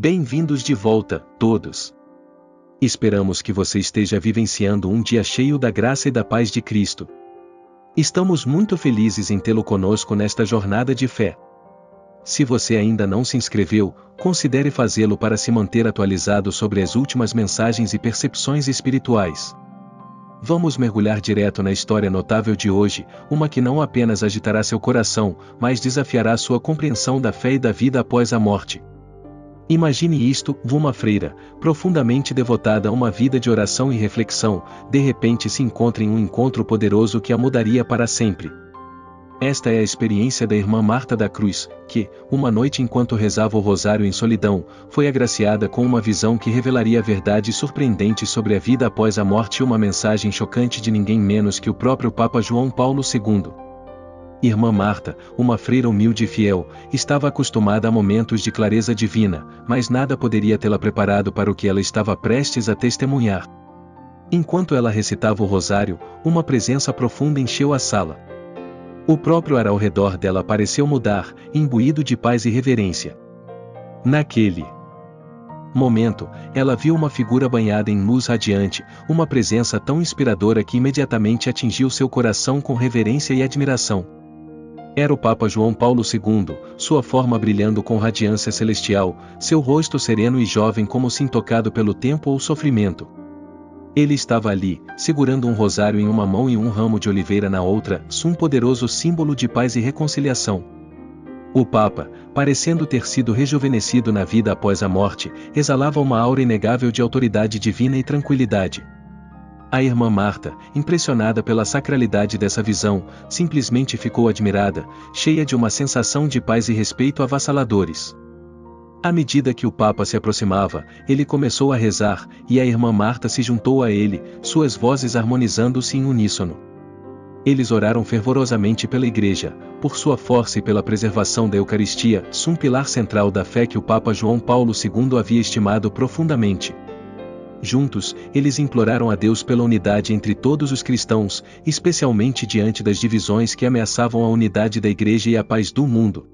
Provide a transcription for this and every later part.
Bem-vindos de volta, todos. Esperamos que você esteja vivenciando um dia cheio da graça e da paz de Cristo. Estamos muito felizes em tê-lo conosco nesta jornada de fé. Se você ainda não se inscreveu, considere fazê-lo para se manter atualizado sobre as últimas mensagens e percepções espirituais. Vamos mergulhar direto na história notável de hoje, uma que não apenas agitará seu coração, mas desafiará sua compreensão da fé e da vida após a morte. Imagine isto: uma freira, profundamente devotada a uma vida de oração e reflexão, de repente se encontra em um encontro poderoso que a mudaria para sempre. Esta é a experiência da irmã Marta da Cruz, que, uma noite enquanto rezava o rosário em solidão, foi agraciada com uma visão que revelaria verdades surpreendentes sobre a vida após a morte e uma mensagem chocante de ninguém menos que o próprio Papa João Paulo II. Irmã Marta, uma freira humilde e fiel, estava acostumada a momentos de clareza divina, mas nada poderia tê-la preparado para o que ela estava prestes a testemunhar. Enquanto ela recitava o rosário, uma presença profunda encheu a sala. O próprio ar ao redor dela pareceu mudar, imbuído de paz e reverência. Naquele momento, ela viu uma figura banhada em luz radiante, uma presença tão inspiradora que imediatamente atingiu seu coração com reverência e admiração. Era o Papa João Paulo II, sua forma brilhando com radiância celestial, seu rosto sereno e jovem como se intocado pelo tempo ou sofrimento. Ele estava ali, segurando um rosário em uma mão e um ramo de oliveira na outra, um poderoso símbolo de paz e reconciliação. O Papa, parecendo ter sido rejuvenescido na vida após a morte, exalava uma aura inegável de autoridade divina e tranquilidade. A irmã Marta, impressionada pela sacralidade dessa visão, simplesmente ficou admirada, cheia de uma sensação de paz e respeito avassaladores. À medida que o Papa se aproximava, ele começou a rezar, e a irmã Marta se juntou a ele, suas vozes harmonizando-se em uníssono. Eles oraram fervorosamente pela Igreja, por sua força e pela preservação da Eucaristia, um pilar central da fé que o Papa João Paulo II havia estimado profundamente. Juntos, eles imploraram a Deus pela unidade entre todos os cristãos, especialmente diante das divisões que ameaçavam a unidade da Igreja e a paz do mundo.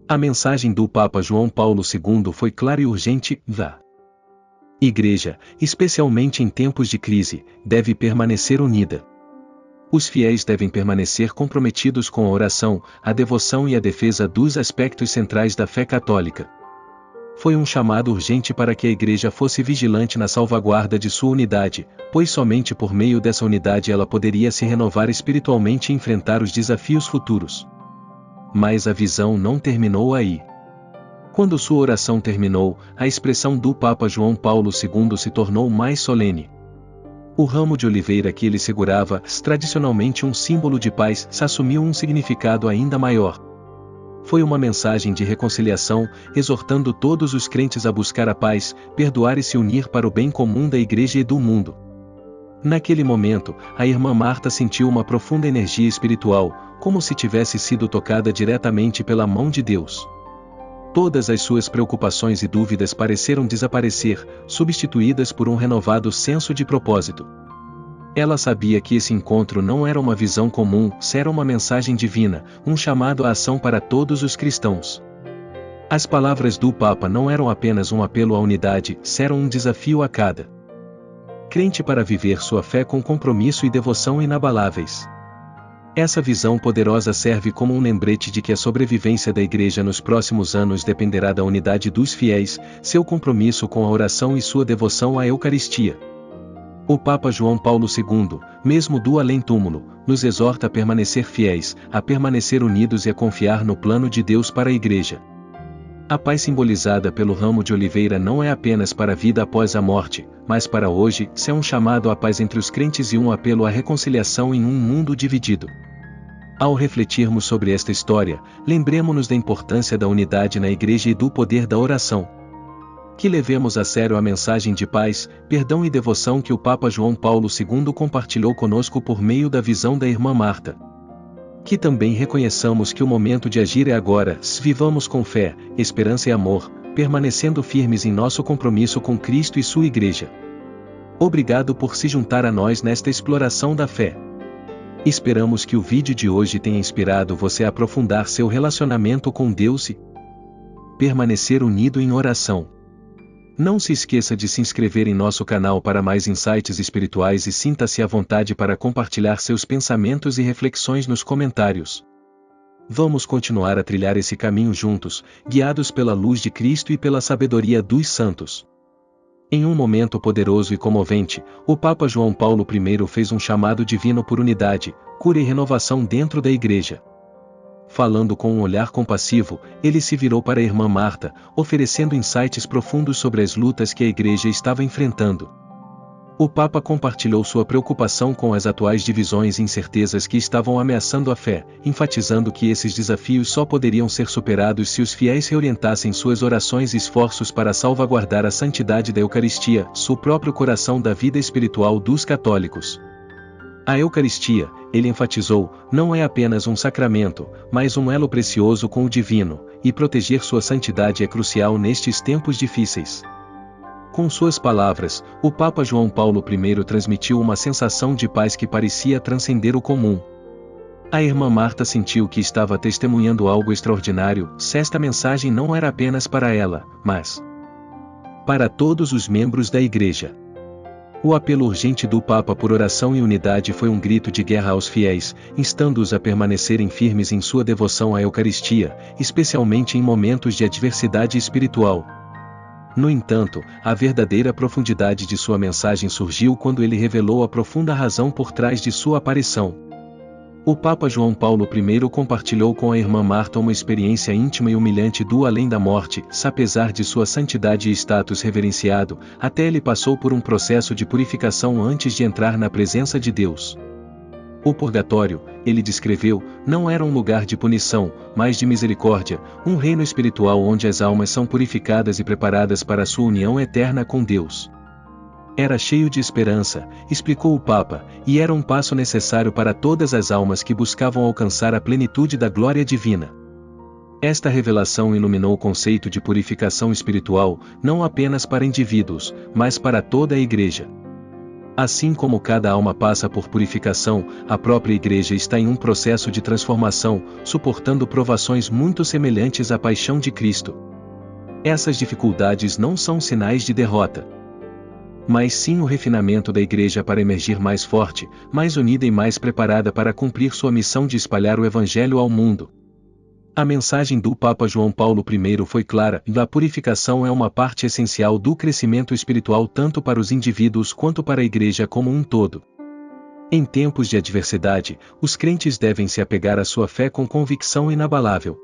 A mensagem do Papa João Paulo II foi clara e urgente: a Igreja, especialmente em tempos de crise, deve permanecer unida. Os fiéis devem permanecer comprometidos com a oração, a devoção e a defesa dos aspectos centrais da fé católica. Foi um chamado urgente para que a Igreja fosse vigilante na salvaguarda de sua unidade, pois somente por meio dessa unidade ela poderia se renovar espiritualmente e enfrentar os desafios futuros. Mas a visão não terminou aí. Quando sua oração terminou, a expressão do Papa João Paulo II se tornou mais solene. O ramo de oliveira que ele segurava, tradicionalmente um símbolo de paz, assumiu um significado ainda maior. Foi uma mensagem de reconciliação, exortando todos os crentes a buscar a paz, perdoar e se unir para o bem comum da Igreja e do mundo. Naquele momento, a irmã Marta sentiu uma profunda energia espiritual, como se tivesse sido tocada diretamente pela mão de Deus. Todas as suas preocupações e dúvidas pareceram desaparecer, substituídas por um renovado senso de propósito. Ela sabia que esse encontro não era uma visão comum, era uma mensagem divina, um chamado à ação para todos os cristãos. As palavras do Papa não eram apenas um apelo à unidade, eram um desafio a cada crente para viver sua fé com compromisso e devoção inabaláveis. Essa visão poderosa serve como um lembrete de que a sobrevivência da Igreja nos próximos anos dependerá da unidade dos fiéis, seu compromisso com a oração e sua devoção à Eucaristia. O Papa João Paulo II, mesmo do além-túmulo, nos exorta a permanecer fiéis, a permanecer unidos e a confiar no plano de Deus para a Igreja. A paz simbolizada pelo ramo de oliveira não é apenas para a vida após a morte, mas para hoje, é um chamado à paz entre os crentes e um apelo à reconciliação em um mundo dividido. Ao refletirmos sobre esta história, lembremos-nos da importância da unidade na Igreja e do poder da oração. Que levemos a sério a mensagem de paz, perdão e devoção que o Papa João Paulo II compartilhou conosco por meio da visão da irmã Marta. Que também reconheçamos que o momento de agir é agora, vivamos com fé, esperança e amor, permanecendo firmes em nosso compromisso com Cristo e sua Igreja. Obrigado por se juntar a nós nesta exploração da fé. Esperamos que o vídeo de hoje tenha inspirado você a aprofundar seu relacionamento com Deus e permanecer unido em oração. Não se esqueça de se inscrever em nosso canal para mais insights espirituais e sinta-se à vontade para compartilhar seus pensamentos e reflexões nos comentários. Vamos continuar a trilhar esse caminho juntos, guiados pela luz de Cristo e pela sabedoria dos santos. Em um momento poderoso e comovente, o Papa João Paulo I fez um chamado divino por unidade, cura e renovação dentro da Igreja. Falando com um olhar compassivo, ele se virou para a irmã Marta, oferecendo insights profundos sobre as lutas que a Igreja estava enfrentando. O Papa compartilhou sua preocupação com as atuais divisões e incertezas que estavam ameaçando a fé, enfatizando que esses desafios só poderiam ser superados se os fiéis reorientassem suas orações e esforços para salvaguardar a santidade da Eucaristia, o próprio coração da vida espiritual dos católicos. A Eucaristia, ele enfatizou, não é apenas um sacramento, mas um elo precioso com o divino, e proteger sua santidade é crucial nestes tempos difíceis. Com suas palavras, o Papa João Paulo I transmitiu uma sensação de paz que parecia transcender o comum. A irmã Marta sentiu que estava testemunhando algo extraordinário, se esta mensagem não era apenas para ela, mas para todos os membros da Igreja. O apelo urgente do Papa por oração e unidade foi um grito de guerra aos fiéis, instando-os a permanecerem firmes em sua devoção à Eucaristia, especialmente em momentos de adversidade espiritual. No entanto, a verdadeira profundidade de sua mensagem surgiu quando ele revelou a profunda razão por trás de sua aparição. O Papa João Paulo I compartilhou com a irmã Marta uma experiência íntima e humilhante do além da morte, apesar de sua santidade e status reverenciado, até ele passou por um processo de purificação antes de entrar na presença de Deus. O purgatório, ele descreveu, não era um lugar de punição, mas de misericórdia, um reino espiritual onde as almas são purificadas e preparadas para a sua união eterna com Deus. Era cheio de esperança, explicou o Papa, e era um passo necessário para todas as almas que buscavam alcançar a plenitude da glória divina. Esta revelação iluminou o conceito de purificação espiritual, não apenas para indivíduos, mas para toda a Igreja. Assim como cada alma passa por purificação, a própria Igreja está em um processo de transformação, suportando provações muito semelhantes à paixão de Cristo. Essas dificuldades não são sinais de derrota, mas sim o refinamento da Igreja para emergir mais forte, mais unida e mais preparada para cumprir sua missão de espalhar o Evangelho ao mundo. A mensagem do Papa João Paulo I foi clara: a purificação é uma parte essencial do crescimento espiritual tanto para os indivíduos quanto para a Igreja como um todo. Em tempos de adversidade, os crentes devem se apegar à sua fé com convicção inabalável.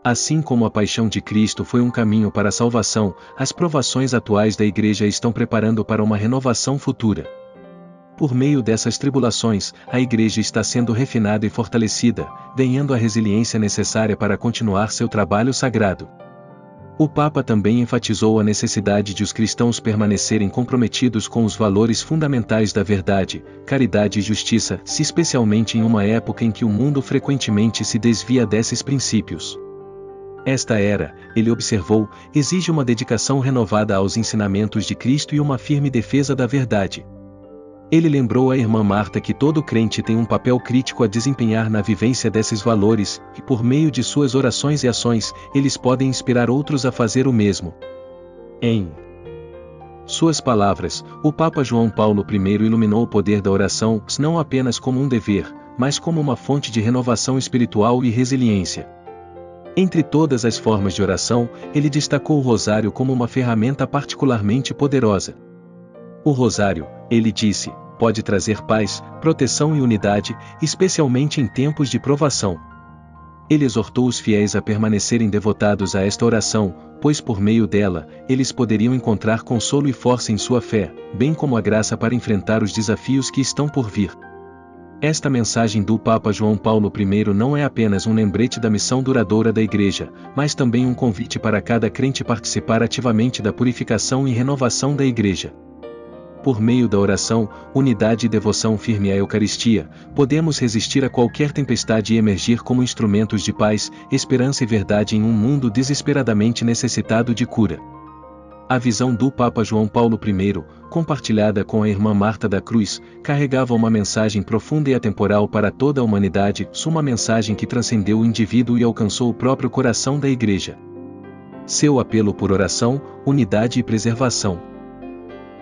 Assim como a paixão de Cristo foi um caminho para a salvação, as provações atuais da Igreja estão preparando para uma renovação futura. Por meio dessas tribulações, a Igreja está sendo refinada e fortalecida, ganhando a resiliência necessária para continuar seu trabalho sagrado. O Papa também enfatizou a necessidade de os cristãos permanecerem comprometidos com os valores fundamentais da verdade, caridade e justiça, especialmente em uma época em que o mundo frequentemente se desvia desses princípios. Esta era, ele observou, exige uma dedicação renovada aos ensinamentos de Cristo e uma firme defesa da verdade. Ele lembrou à irmã Marta que todo crente tem um papel crítico a desempenhar na vivência desses valores, e por meio de suas orações e ações, eles podem inspirar outros a fazer o mesmo. Em suas palavras, o Papa João Paulo I iluminou o poder da oração, não apenas como um dever, mas como uma fonte de renovação espiritual e resiliência. Entre todas as formas de oração, ele destacou o rosário como uma ferramenta particularmente poderosa. O rosário, ele disse, pode trazer paz, proteção e unidade, especialmente em tempos de provação. Ele exortou os fiéis a permanecerem devotados a esta oração, pois por meio dela, eles poderiam encontrar consolo e força em sua fé, bem como a graça para enfrentar os desafios que estão por vir. Esta mensagem do Papa João Paulo I não é apenas um lembrete da missão duradoura da Igreja, mas também um convite para cada crente participar ativamente da purificação e renovação da Igreja. Por meio da oração, unidade e devoção firme à Eucaristia, podemos resistir a qualquer tempestade e emergir como instrumentos de paz, esperança e verdade em um mundo desesperadamente necessitado de cura. A visão do Papa João Paulo I, compartilhada com a irmã Marta da Cruz, carregava uma mensagem profunda e atemporal para toda a humanidade, uma mensagem que transcendeu o indivíduo e alcançou o próprio coração da Igreja. Seu apelo por oração, unidade e preservação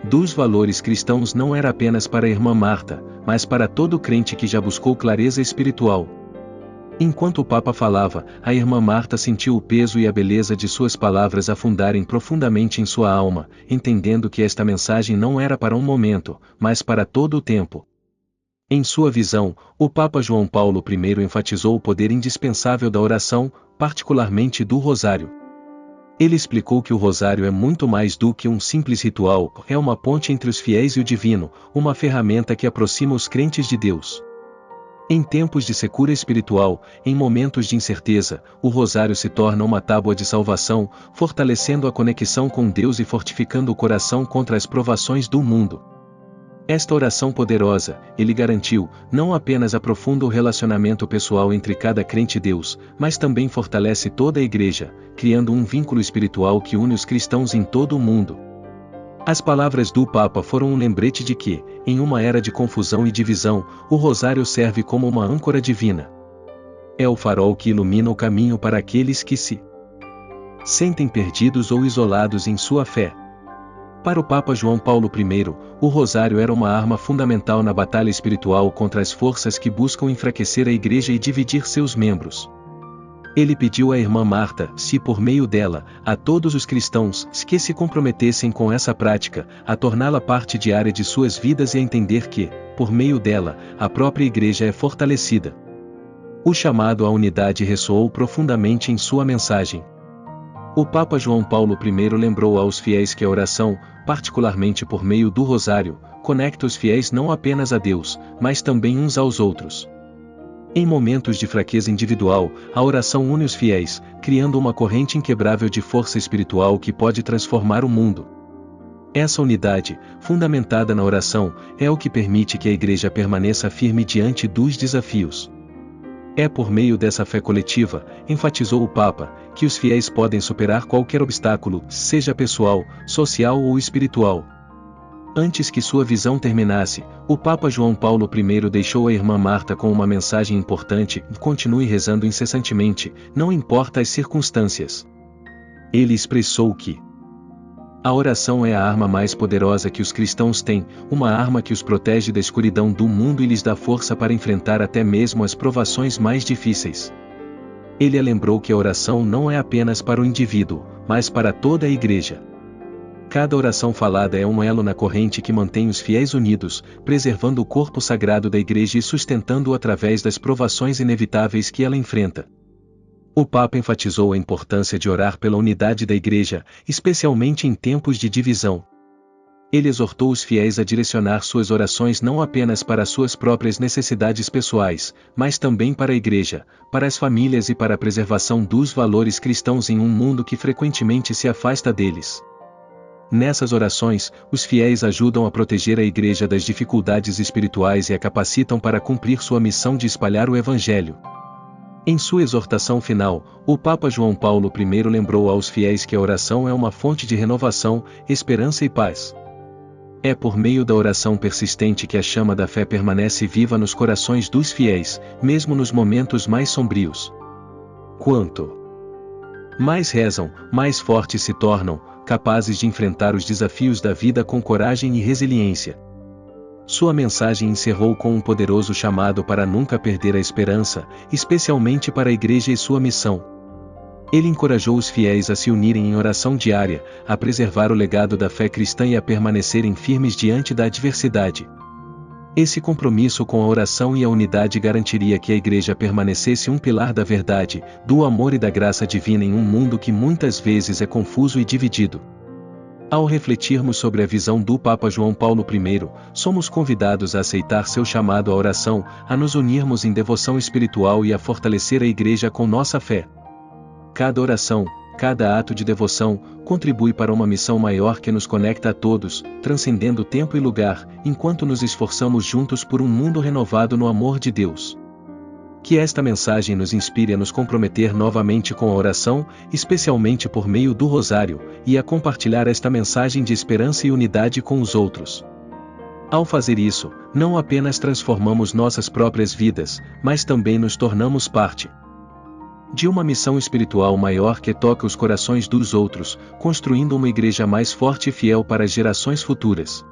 dos valores cristãos não era apenas para a irmã Marta, mas para todo crente que já buscou clareza espiritual. Enquanto o Papa falava, a irmã Marta sentiu o peso e a beleza de suas palavras afundarem profundamente em sua alma, entendendo que esta mensagem não era para um momento, mas para todo o tempo. Em sua visão, o Papa João Paulo I enfatizou o poder indispensável da oração, particularmente do rosário. Ele explicou que o rosário é muito mais do que um simples ritual, é uma ponte entre os fiéis e o divino, uma ferramenta que aproxima os crentes de Deus. Em tempos de secura espiritual, em momentos de incerteza, o rosário se torna uma tábua de salvação, fortalecendo a conexão com Deus e fortificando o coração contra as provações do mundo. Esta oração poderosa, ele garantiu, não apenas aprofunda o relacionamento pessoal entre cada crente e Deus, mas também fortalece toda a igreja, criando um vínculo espiritual que une os cristãos em todo o mundo. As palavras do Papa foram um lembrete de que, em uma era de confusão e divisão, o rosário serve como uma âncora divina. É o farol que ilumina o caminho para aqueles que se sentem perdidos ou isolados em sua fé. Para o Papa João Paulo I, o rosário era uma arma fundamental na batalha espiritual contra as forças que buscam enfraquecer a igreja e dividir seus membros. Ele pediu à irmã Marta, se por meio dela, a todos os cristãos, que se comprometessem com essa prática, a torná-la parte diária de suas vidas e a entender que, por meio dela, a própria igreja é fortalecida. O chamado à unidade ressoou profundamente em sua mensagem. O Papa João Paulo I lembrou aos fiéis que a oração, particularmente por meio do rosário, conecta os fiéis não apenas a Deus, mas também uns aos outros. Em momentos de fraqueza individual, a oração une os fiéis, criando uma corrente inquebrável de força espiritual que pode transformar o mundo. Essa unidade, fundamentada na oração, é o que permite que a igreja permaneça firme diante dos desafios. É por meio dessa fé coletiva, enfatizou o Papa, que os fiéis podem superar qualquer obstáculo, seja pessoal, social ou espiritual. Antes que sua visão terminasse, o Papa João Paulo I deixou a irmã Marta com uma mensagem importante: continue rezando incessantemente, não importa as circunstâncias. Ele expressou que a oração é a arma mais poderosa que os cristãos têm, uma arma que os protege da escuridão do mundo e lhes dá força para enfrentar até mesmo as provações mais difíceis. Ele lembrou que a oração não é apenas para o indivíduo, mas para toda a igreja. Cada oração falada é um elo na corrente que mantém os fiéis unidos, preservando o corpo sagrado da igreja e sustentando-o através das provações inevitáveis que ela enfrenta. O Papa enfatizou a importância de orar pela unidade da igreja, especialmente em tempos de divisão. Ele exortou os fiéis a direcionar suas orações não apenas para suas próprias necessidades pessoais, mas também para a igreja, para as famílias e para a preservação dos valores cristãos em um mundo que frequentemente se afasta deles. Nessas orações, os fiéis ajudam a proteger a igreja das dificuldades espirituais e a capacitam para cumprir sua missão de espalhar o Evangelho. Em sua exortação final, o Papa João Paulo I lembrou aos fiéis que a oração é uma fonte de renovação, esperança e paz. É por meio da oração persistente que a chama da fé permanece viva nos corações dos fiéis, mesmo nos momentos mais sombrios. Quanto mais rezam, mais fortes se tornam, capazes de enfrentar os desafios da vida com coragem e resiliência. Sua mensagem encerrou com um poderoso chamado para nunca perder a esperança, especialmente para a igreja e sua missão. Ele encorajou os fiéis a se unirem em oração diária, a preservar o legado da fé cristã e a permanecerem firmes diante da adversidade. Esse compromisso com a oração e a unidade garantiria que a igreja permanecesse um pilar da verdade, do amor e da graça divina em um mundo que muitas vezes é confuso e dividido. Ao refletirmos sobre a visão do Papa João Paulo I, somos convidados a aceitar seu chamado à oração, a nos unirmos em devoção espiritual e a fortalecer a igreja com nossa fé. Cada oração, cada ato de devoção, contribui para uma missão maior que nos conecta a todos, transcendendo tempo e lugar, enquanto nos esforçamos juntos por um mundo renovado no amor de Deus. Que esta mensagem nos inspire a nos comprometer novamente com a oração, especialmente por meio do rosário, e a compartilhar esta mensagem de esperança e unidade com os outros. Ao fazer isso, não apenas transformamos nossas próprias vidas, mas também nos tornamos parte de uma missão espiritual maior que toca os corações dos outros, construindo uma igreja mais forte e fiel para as gerações futuras.